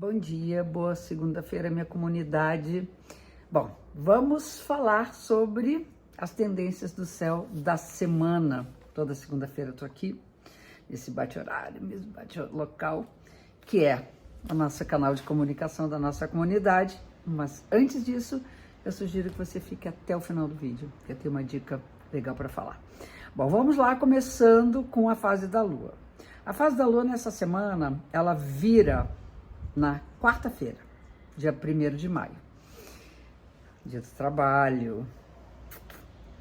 Bom dia, boa segunda-feira, minha comunidade. Bom, vamos falar sobre as tendências do céu da semana. Toda segunda-feira eu tô aqui, nesse bate-horário, mesmo bate-local, que é o nosso canal de comunicação da nossa comunidade. Mas antes disso, eu sugiro que você fique até o final do vídeo, que eu tenho uma dica legal para falar. Bom, vamos lá, começando com a fase da Lua. A fase da Lua nessa semana, ela vira na quarta-feira, dia 1º de maio, dia do trabalho,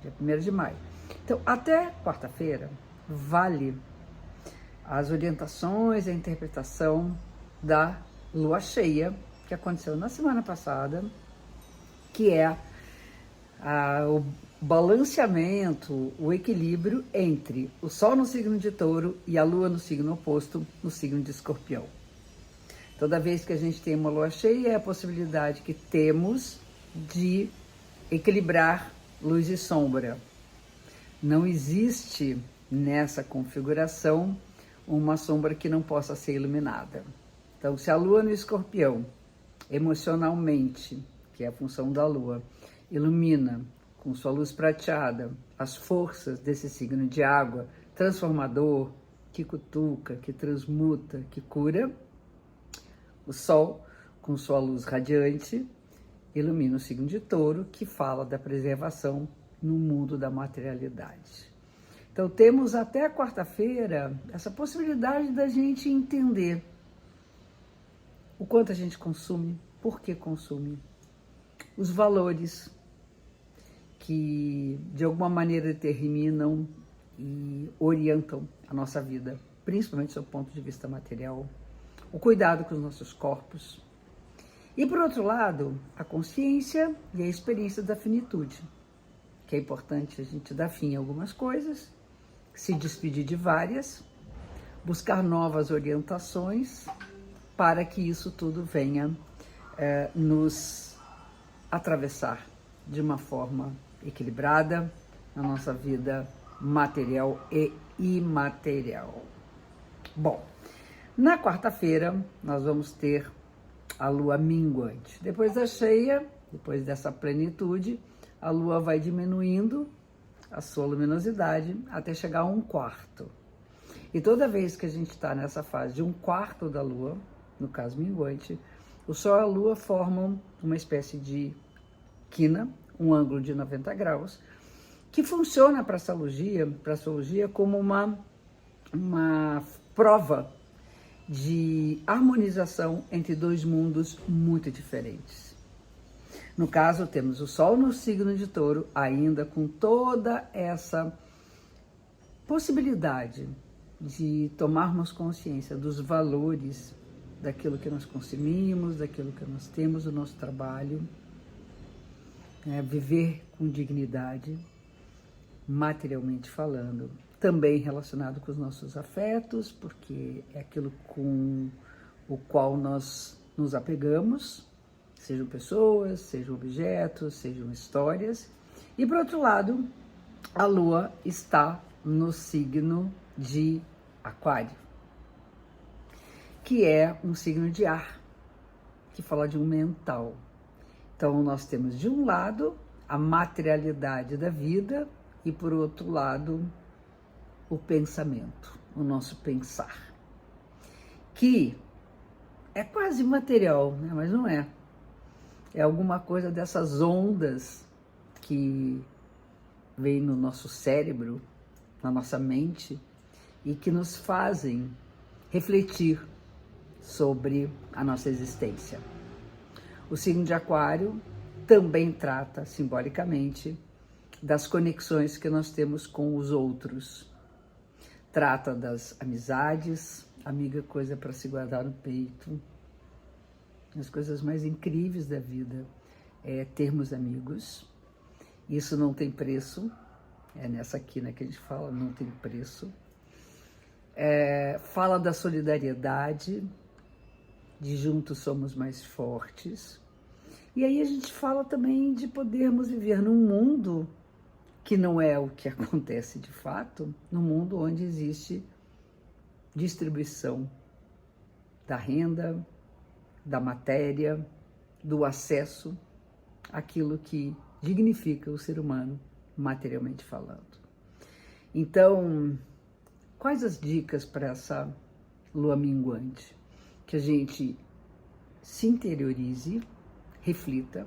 dia 1º de maio. Então, até quarta-feira, vale as orientações, a interpretação da lua cheia, que aconteceu na semana passada, que é o balanceamento, o equilíbrio entre o Sol no signo de Touro e a Lua no signo oposto, no signo de Escorpião. Toda vez que a gente tem uma lua cheia, é a possibilidade que temos de equilibrar luz e sombra. Não existe nessa configuração uma sombra que não possa ser iluminada. Então, se a lua no Escorpião, emocionalmente, que é a função da lua, ilumina com sua luz prateada as forças desse signo de água, transformador, que cutuca, que transmuta, que cura, o Sol, com sua luz radiante, ilumina o signo de Touro, que fala da preservação no mundo da materialidade. Então, temos até quarta-feira essa possibilidade da gente entender o quanto a gente consome, por que consome, os valores que, de alguma maneira, determinam e orientam a nossa vida, principalmente do ponto de vista material, o cuidado com os nossos corpos. E, por outro lado, a consciência e a experiência da finitude, que é importante a gente dar fim a algumas coisas, se despedir de várias, buscar novas orientações para que isso tudo venha nos atravessar de uma forma equilibrada na nossa vida material e imaterial. Bom, na quarta-feira, nós vamos ter a lua minguante. Depois da cheia, depois dessa plenitude, a lua vai diminuindo a sua luminosidade até chegar a 1/4. E toda vez que a gente está nessa fase de 1/4 da lua, no caso minguante, o sol e a lua formam uma espécie de quina, um ângulo de 90 graus, que funciona para a astrologia como uma prova de harmonização entre dois mundos muito diferentes. No caso, temos o Sol no signo de Touro, ainda com toda essa possibilidade de tomarmos consciência dos valores daquilo que nós consumimos, daquilo que nós temos, do nosso trabalho, viver com dignidade, materialmente falando, também relacionado com os nossos afetos, porque é aquilo com o qual nós nos apegamos, sejam pessoas, sejam objetos, sejam histórias. E, por outro lado, a Lua está no signo de Aquário, que é um signo de ar, que fala de um mental. Então, nós temos, de um lado, a materialidade da vida e, por outro lado, o pensamento, o nosso pensar, que é quase material, né? Mas não é. É alguma coisa dessas ondas que vem no nosso cérebro, na nossa mente, e que nos fazem refletir sobre a nossa existência. O signo de Aquário também trata, simbolicamente, das conexões que nós temos com os outros. Trata das amizades, amiga, coisa para se guardar no peito. As coisas mais incríveis da vida é termos amigos. Isso não tem preço. É nessa quina que a gente fala, não tem preço. Fala da solidariedade, de juntos somos mais fortes. E aí a gente fala também de podermos viver num mundo que não é o que acontece de fato, num mundo onde existe distribuição da renda, da matéria, do acesso àquilo que dignifica o ser humano, materialmente falando. Então, quais as dicas para essa lua minguante? Que a gente se interiorize, reflita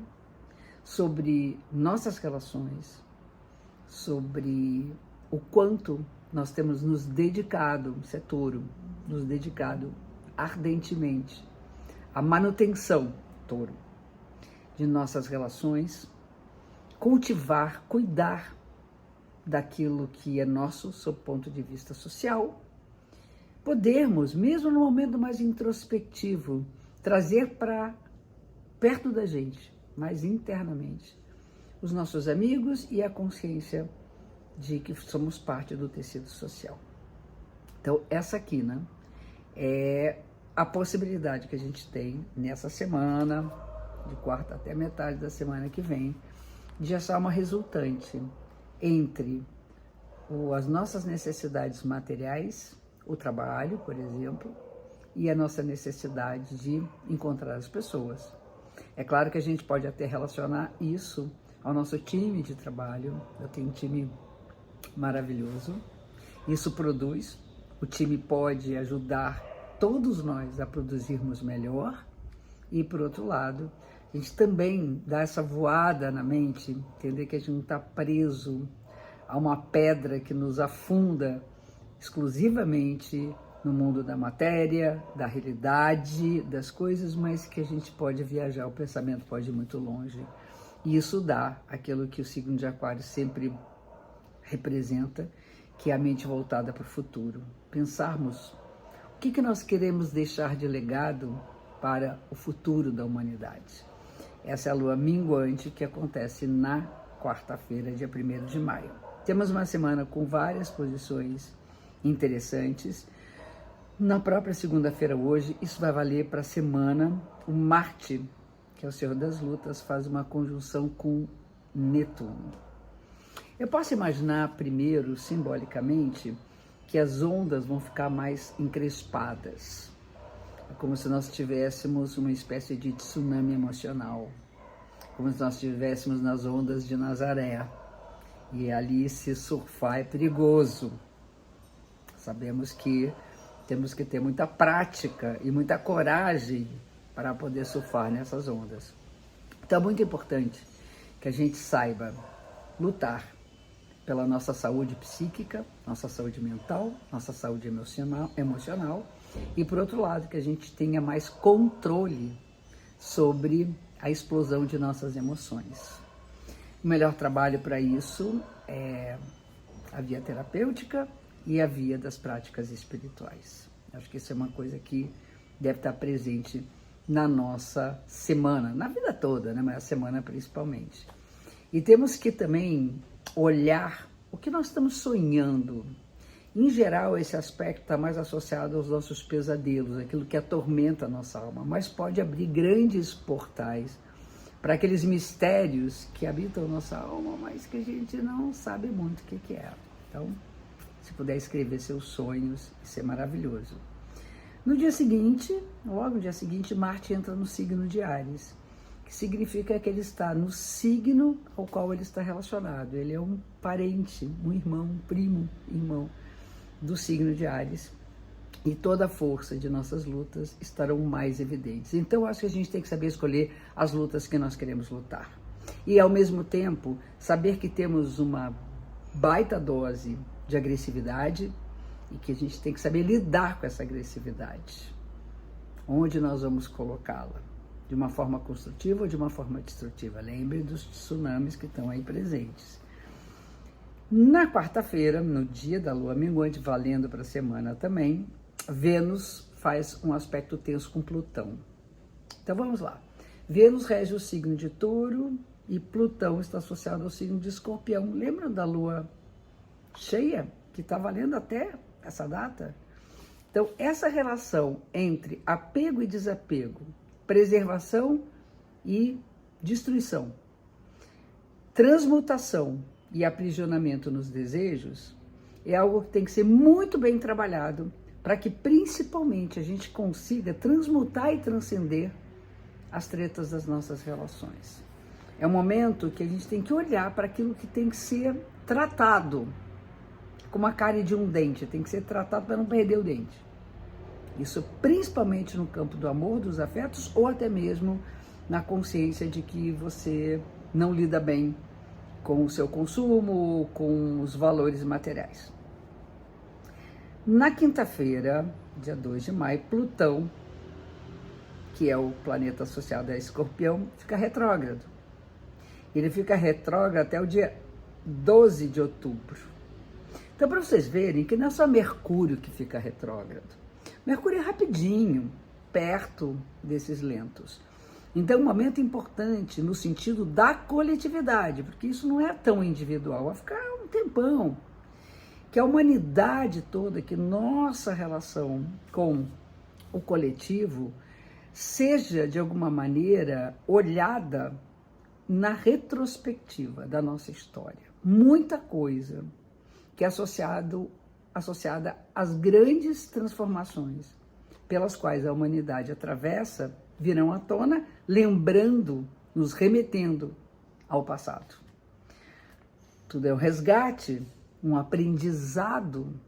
sobre nossas relações, sobre o quanto nós temos nos dedicado, isso é touro, nos dedicado ardentemente à manutenção, touro, de nossas relações, cultivar, cuidar daquilo que é nosso, sob ponto de vista social, podermos, mesmo no momento mais introspectivo, trazer para perto da gente, mais internamente, os nossos amigos e a consciência de que somos parte do tecido social. Então, essa aqui, né, é a possibilidade que a gente tem nessa semana, de quarta até metade da semana que vem, de achar uma resultante entre as nossas necessidades materiais, o trabalho, por exemplo, e a nossa necessidade de encontrar as pessoas. É claro que a gente pode até relacionar isso ao nosso time de trabalho. Eu tenho um time maravilhoso, isso produz, o time pode ajudar todos nós a produzirmos melhor e, por outro lado, a gente também dá essa voada na mente, entender que a gente não está preso a uma pedra que nos afunda exclusivamente no mundo da matéria, da realidade, das coisas, mas que a gente pode viajar, o pensamento pode ir muito longe. E isso dá aquilo que o signo de Aquário sempre representa, que é a mente voltada para o futuro. Pensarmos o que nós queremos deixar de legado para o futuro da humanidade. Essa é a lua minguante que acontece na quarta-feira, dia 1º de maio. Temos uma semana com várias posições interessantes. Na própria segunda-feira hoje, isso vai valer para a semana. O Marte, que é o Senhor das Lutas, faz uma conjunção com Netuno. Eu posso imaginar primeiro, simbolicamente, que as ondas vão ficar mais encrespadas. É como se nós tivéssemos uma espécie de tsunami emocional, como se nós estivéssemos nas ondas de Nazaré. E ali se surfar é perigoso. Sabemos que temos que ter muita prática e muita coragem para poder surfar nessas ondas. Então é muito importante que a gente saiba lutar pela nossa saúde psíquica, nossa saúde mental, nossa saúde emocional e, por outro lado, que a gente tenha mais controle sobre a explosão de nossas emoções. O melhor trabalho para isso é a via terapêutica e a via das práticas espirituais. Acho que isso é uma coisa que deve estar presente na nossa semana, na vida toda, né? Mas a semana principalmente. E temos que também olhar o que nós estamos sonhando. Em geral, esse aspecto está mais associado aos nossos pesadelos, aquilo que atormenta a nossa alma, mas pode abrir grandes portais para aqueles mistérios que habitam nossa alma, mas que a gente não sabe muito o que é. Então, se puder escrever seus sonhos, isso é maravilhoso. No dia seguinte, logo no dia seguinte, Marte entra no signo de Áries, que significa que ele está no signo ao qual ele está relacionado. Ele é um parente, um irmão, um primo, irmão do signo de Áries. E toda a força de nossas lutas estarão mais evidentes. Então, acho que a gente tem que saber escolher as lutas que nós queremos lutar. E, ao mesmo tempo, saber que temos uma baita dose de agressividade e que a gente tem que saber lidar com essa agressividade. Onde nós vamos colocá-la? De uma forma construtiva ou de uma forma destrutiva? Lembre dos tsunamis que estão aí presentes. Na quarta-feira, no dia da lua minguante, valendo para a semana também, Vênus faz um aspecto tenso com Plutão. Então vamos lá. Vênus rege o signo de Touro e Plutão está associado ao signo de Escorpião. Lembram da lua cheia, que está valendo até essa data? Então, essa relação entre apego e desapego, preservação e destruição, transmutação e aprisionamento nos desejos, é algo que tem que ser muito bem trabalhado para que, principalmente, a gente consiga transmutar e transcender as tretas das nossas relações. É um momento que a gente tem que olhar para aquilo que tem que ser tratado, como a cárie de um dente, tem que ser tratado para não perder o dente. Isso principalmente no campo do amor, dos afetos, ou até mesmo na consciência de que você não lida bem com o seu consumo, com os valores materiais. Na quinta-feira, dia 2 de maio, Plutão, que é o planeta associado a Escorpião, fica retrógrado. Ele fica retrógrado até o dia 12 de outubro. Então, para vocês verem que não é só Mercúrio que fica retrógrado. Mercúrio é rapidinho, perto desses lentos. Então, um momento importante no sentido da coletividade, porque isso não é tão individual, vai ficar um tempão. Que a humanidade toda, que nossa relação com o coletivo seja, de alguma maneira, olhada na retrospectiva da nossa história. Muita coisa que é associada às grandes transformações pelas quais a humanidade atravessa, virão à tona, lembrando, nos remetendo ao passado. Tudo é um resgate, um aprendizado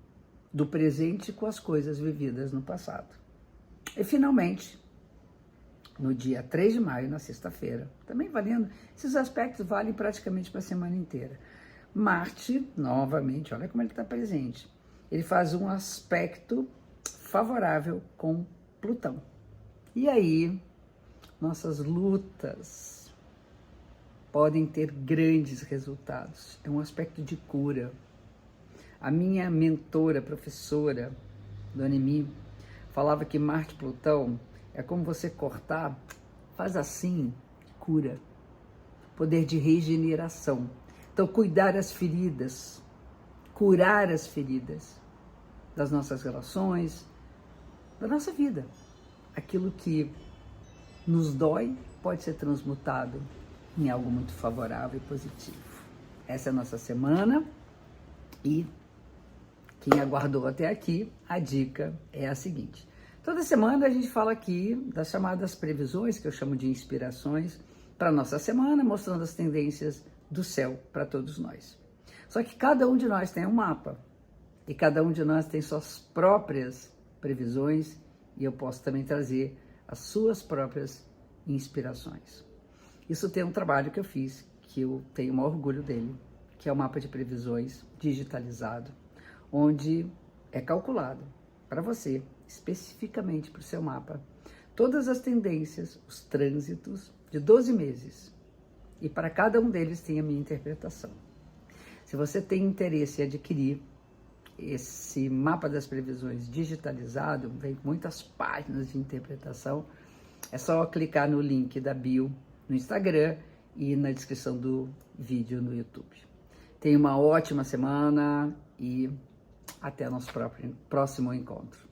do presente com as coisas vividas no passado. E, finalmente, no dia 3 de maio, na sexta-feira, também valendo, esses aspectos valem praticamente para a semana inteira. Marte, novamente, olha como ele está presente. Ele faz um aspecto favorável com Plutão. E aí, nossas lutas podem ter grandes resultados. É um aspecto de cura. A minha mentora, professora, Dona Emi, falava que Marte e Plutão é como você cortar, faz assim, cura. Poder de regeneração. Então, cuidar as feridas, curar as feridas das nossas relações, da nossa vida. Aquilo que nos dói pode ser transmutado em algo muito favorável e positivo. Essa é a nossa semana e quem aguardou até aqui, a dica é a seguinte. Toda semana a gente fala aqui das chamadas previsões, que eu chamo de inspirações, para a nossa semana, mostrando as tendências do céu para todos nós. Só que cada um de nós tem um mapa e cada um de nós tem suas próprias previsões e eu posso também trazer as suas próprias inspirações. Isso tem um trabalho que eu fiz, que eu tenho o maior orgulho dele, que é o mapa de previsões digitalizado, onde é calculado para você, especificamente para o seu mapa, todas as tendências, os trânsitos de 12 meses. E para cada um deles tem a minha interpretação. Se você tem interesse em adquirir esse mapa das previsões digitalizado, vem com muitas páginas de interpretação, é só clicar no link da bio no Instagram e na descrição do vídeo no YouTube. Tenha uma ótima semana e até nosso próximo encontro.